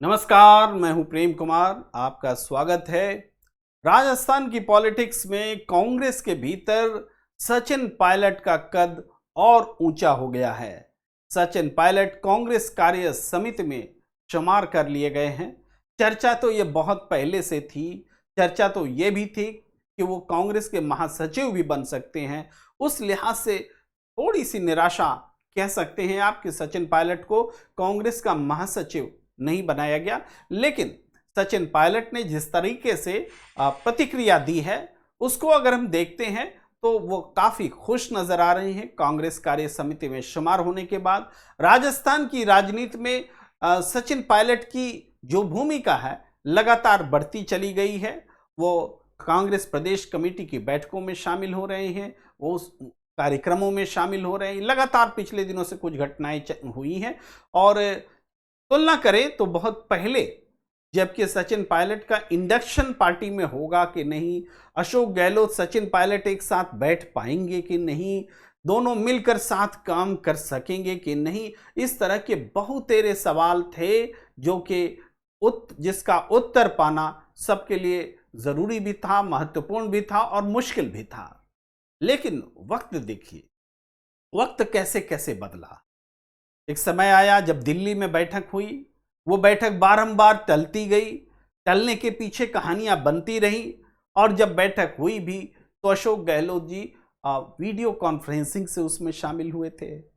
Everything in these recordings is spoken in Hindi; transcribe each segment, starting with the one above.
नमस्कार, मैं हूं प्रेम कुमार। आपका स्वागत है। राजस्थान की पॉलिटिक्स में कांग्रेस के भीतर सचिन पायलट का कद और ऊंचा हो गया है। सचिन पायलट कांग्रेस कार्य समिति में शुमार कर लिए गए हैं। चर्चा तो ये बहुत पहले से थी। चर्चा तो ये भी थी कि वो कांग्रेस के महासचिव भी बन सकते हैं। उस लिहाज से थोड़ी सी निराशा कह सकते हैं आप कि सचिन पायलट को कांग्रेस का महासचिव नहीं बनाया गया। लेकिन सचिन पायलट ने जिस तरीके से प्रतिक्रिया दी है उसको अगर हम देखते हैं तो वो काफी खुश नजर आ रहे हैं। कांग्रेस कार्य समिति में शुमार होने के बाद राजस्थान की राजनीति में सचिन पायलट की जो भूमिका है लगातार बढ़ती चली गई है। वो कांग्रेस प्रदेश कमेटी की बैठकों में शामिल हो रहे हैं, वो उस कार्यक्रमों में शामिल हो रहे हैं। लगातार पिछले दिनों से कुछ घटनाएं हुई हैं और तुलना करें तो बहुत पहले जबकि सचिन पायलट का इंडक्शन पार्टी में होगा कि नहीं, अशोक गहलोत सचिन पायलट एक साथ बैठ पाएंगे कि नहीं, दोनों मिलकर साथ काम कर सकेंगे कि नहीं, इस तरह के बहुतेरे सवाल थे जो कि जिसका उत्तर पाना सबके लिए जरूरी भी था, महत्वपूर्ण भी था और मुश्किल भी था। लेकिन वक्त देखिए, वक्त कैसे कैसे बदला। एक समय आया जब दिल्ली में बैठक हुई, वो बैठक बारंबार टलती गई, टलने के पीछे कहानियां बनती रही और जब बैठक हुई भी तो अशोक गहलोत जी वीडियो कॉन्फ्रेंसिंग से उसमें शामिल हुए थे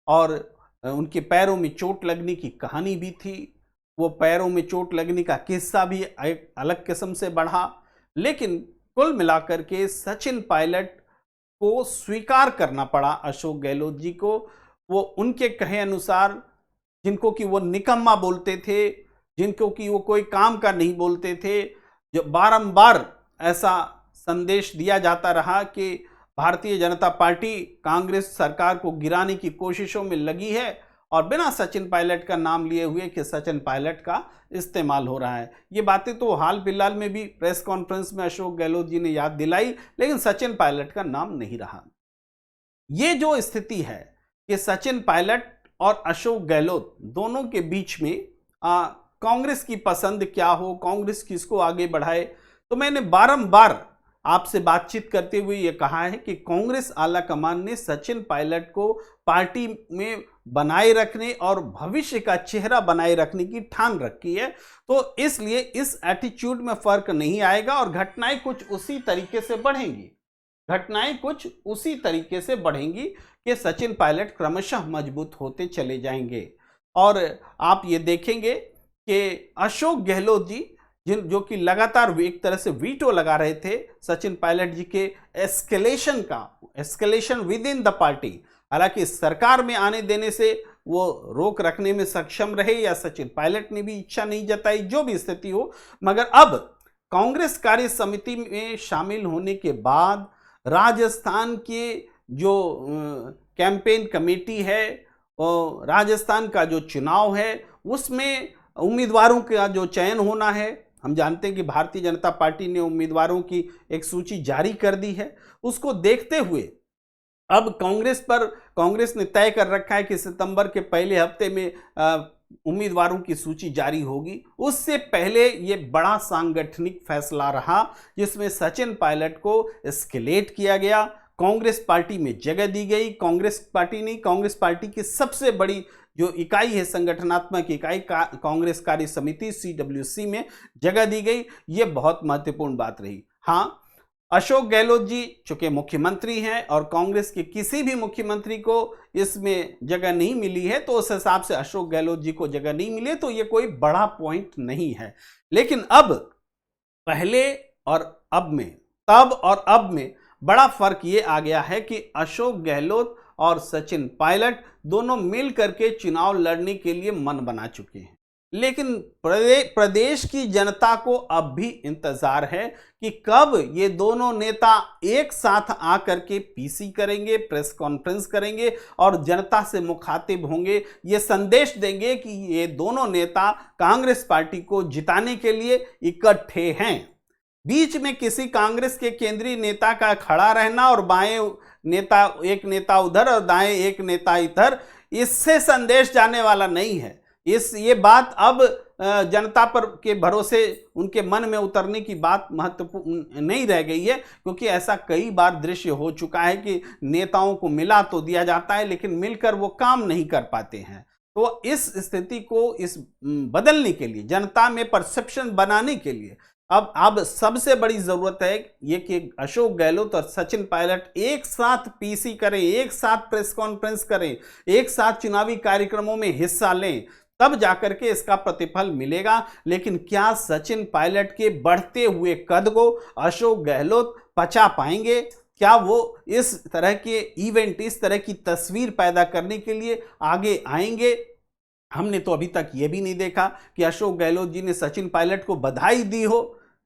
और उनके पैरों में चोट लगने की कहानी भी थी। वो पैरों में चोट लगने का किस्सा भी एक अलग किस्म से बढ़ा। लेकिन कुल मिलाकर के सचिन पायलट को स्वीकार करना पड़ा अशोक गहलोत जी को। वो उनके कहे अनुसार, जिनको कि वो निकम्मा बोलते थे, जिनको कि वो कोई काम का नहीं बोलते थे, जो बारंबार ऐसा संदेश दिया जाता रहा कि भारतीय जनता पार्टी कांग्रेस सरकार को गिराने की कोशिशों में लगी है और बिना सचिन पायलट का नाम लिए हुए कि सचिन पायलट का इस्तेमाल हो रहा है। ये बातें तो हाल फिलहाल में भी प्रेस कॉन्फ्रेंस में अशोक गहलोत जी ने याद दिलाई, लेकिन सचिन पायलट का नाम नहीं रहा। ये जो स्थिति है कि सचिन पायलट और अशोक गहलोत दोनों के बीच में कांग्रेस की पसंद क्या हो, कांग्रेस किसको आगे बढ़ाए, तो मैंने बारंबार आपसे बातचीत करते हुए ये कहा है कि कांग्रेस आला कमान ने सचिन पायलट को पार्टी में बनाए रखने और भविष्य का चेहरा बनाए रखने की ठान रखी है। तो इसलिए इस एटीट्यूड में फर्क नहीं आएगा और घटनाएं कुछ उसी तरीके से बढ़ेंगी। घटनाएं कुछ उसी तरीके से बढ़ेंगी कि सचिन पायलट क्रमशः मजबूत होते चले जाएंगे। और आप ये देखेंगे कि अशोक गहलोत जी जो कि लगातार एक तरह से वीटो लगा रहे थे सचिन पायलट जी के escalation with in the party, हालांकि सरकार में आने देने से वो रोक रखने में सक्षम रहे या सचिन पायलट ने भी इच्छा नहीं जताई, जो भी स्थिति हो, मगर अब कांग्रेस कार्य समिति में शामिल होने के बाद राजस्थान के जो कैंपेन कमेटी है और राजस्थान का जो चुनाव है उसमें उम्मीदवारों का जो चयन होना है, हम जानते हैं कि भारतीय जनता पार्टी ने उम्मीदवारों की एक सूची जारी कर दी है। उसको देखते हुए अब कांग्रेस ने तय कर रखा है कि सितंबर के पहले हफ्ते में उम्मीदवारों की सूची जारी होगी। उससे पहले ये बड़ा सांगठनिक फैसला रहा जिसमें सचिन पायलट को एस्केलेट किया गया, कांग्रेस पार्टी में जगह दी गई। कांग्रेस पार्टी की सबसे बड़ी जो इकाई है, संगठनात्मक इकाई कांग्रेस कार्य समिति CWC में जगह दी गई। ये बहुत महत्वपूर्ण बात रही। हाँ, अशोक गहलोत जी चूंकि मुख्यमंत्री हैं और कांग्रेस के किसी भी मुख्यमंत्री को इसमें जगह नहीं मिली है, तो उस हिसाब से अशोक गहलोत जी को जगह नहीं मिली, तो ये कोई बड़ा पॉइंट नहीं है। लेकिन अब पहले और अब में, तब और अब में बड़ा फर्क ये आ गया है कि अशोक गहलोत और सचिन पायलट दोनों मिल करके चुनाव लड़ने के लिए मन बना चुके हैं। लेकिन प्रदेश की जनता को अब भी इंतजार है कि कब ये दोनों नेता एक साथ आकर के पीसी करेंगे, प्रेस कॉन्फ्रेंस करेंगे और जनता से मुखातिब होंगे, ये संदेश देंगे कि ये दोनों नेता कांग्रेस पार्टी को जिताने के लिए इकट्ठे हैं। बीच में किसी कांग्रेस के केंद्रीय नेता का खड़ा रहना और बाएं नेता एक नेता उधर और दाएं एक नेता इधर, इससे संदेश जाने वाला नहीं है। ये बात अब जनता पर के भरोसे उनके मन में उतरने की बात महत्वपूर्ण नहीं रह गई है, क्योंकि ऐसा कई बार दृश्य हो चुका है कि नेताओं को मिला तो दिया जाता है लेकिन मिलकर वो काम नहीं कर पाते हैं। तो इस स्थिति को बदलने के लिए, जनता में परसेप्शन बनाने के लिए अब सबसे बड़ी जरूरत है ये कि अशोक गहलोत और सचिन पायलट एक साथ पीसी करें, एक साथ प्रेस कॉन्फ्रेंस करें, एक साथ चुनावी कार्यक्रमों में हिस्सा लें, तब जाकर के इसका प्रतिफल मिलेगा। लेकिन क्या सचिन पायलट के बढ़ते हुए कद को अशोक गहलोत पचा पाएंगे? क्या वो इस तरह के इवेंट, इस तरह की तस्वीर पैदा करने के लिए आगे आएंगे? हमने तो अभी तक ये भी नहीं देखा कि अशोक गहलोत जी ने सचिन पायलट को बधाई दी हो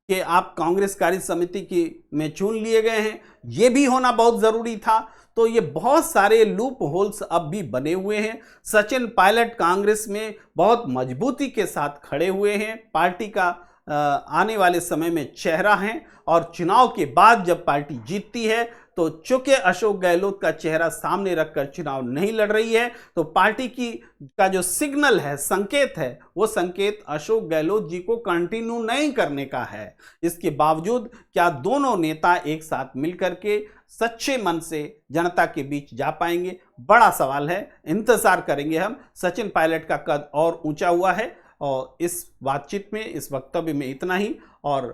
कि आप कांग्रेस कार्य समिति की में चुन लिए गए हैं। ये भी होना बहुत जरूरी था। तो ये बहुत सारे लूप होल्स अब भी बने हुए हैं। सचिन पायलट कांग्रेस में बहुत मजबूती के साथ खड़े हुए हैं, पार्टी का आने वाले समय में चेहरा हैं, और चुनाव के बाद जब पार्टी जीतती है तो चूंकि अशोक गहलोत का चेहरा सामने रखकर चुनाव नहीं लड़ रही है, तो पार्टी का जो सिग्नल है, संकेत है, वो संकेत अशोक गहलोत जी को कंटिन्यू नहीं करने का है। इसके बावजूद क्या दोनों नेता एक साथ मिलकर के सच्चे मन से जनता के बीच जा पाएंगे? बड़ा सवाल है, इंतजार करेंगे हम। सचिन पायलट का कद और ऊंचा हुआ है, और इस बातचीत में, इस वक्तव्य में इतना ही। और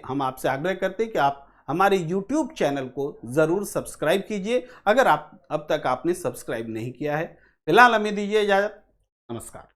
हम आपसे आग्रह करते हैं कि आप हमारे YouTube चैनल को ज़रूर सब्सक्राइब कीजिए, अगर आप अब तक आपने सब्सक्राइब नहीं किया है। फिलहाल हमें दीजिए इजाज़त। नमस्कार।